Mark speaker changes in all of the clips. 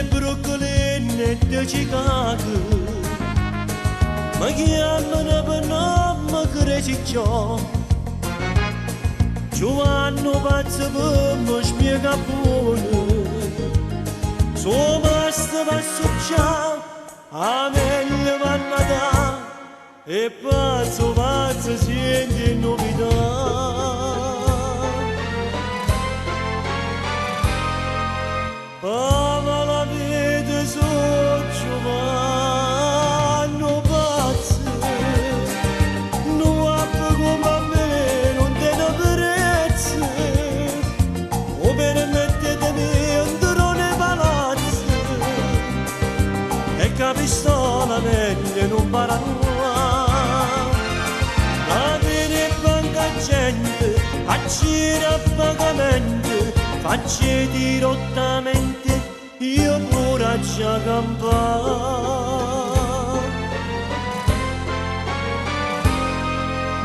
Speaker 1: de Brooklyn e de Chicago, ma chiamano per nome Greciccio. Giovanni pazzo per me spiega buono, so basta passo ciao, a meglio vanno da, e pazzo pazzo sente novità. Ma la vede so Giovanni pazzo, non ha come a me, non te ne prezzo, o permettetemi entro nei palazzi, e capisco la meglio non parla. La viene banca gente, a gira a pagamento, faccio dirottamente, io pure già campare.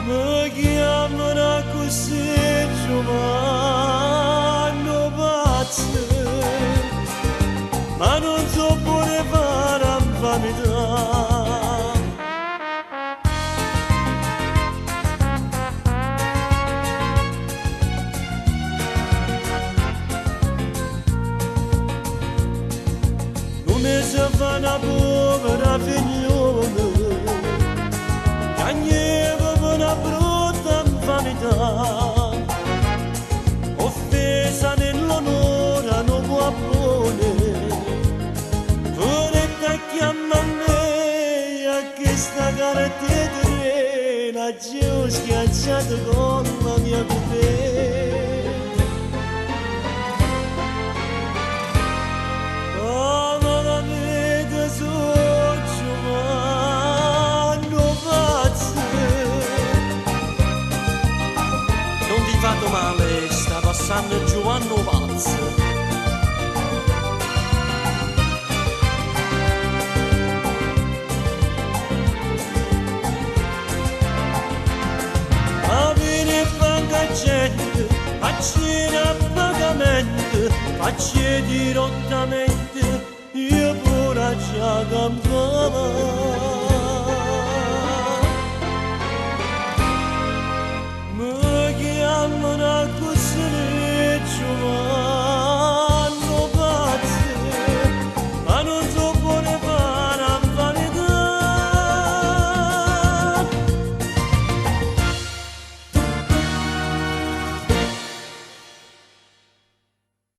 Speaker 1: Mi chiamano così Giovanni pazzo, ma non so pure fare infamità. Come se fa una povera figliona, piangeva per una brutta infamità, offesa nell'onore non può buone, vorrei chiamare a me a questa carattere, la Dio schiacciata con la mia coperta. Fatto male, sta passando Giovanni pazzo. Ma viene banca gente, faccio a pagamento, faccio dirottamente, io pure già campavo.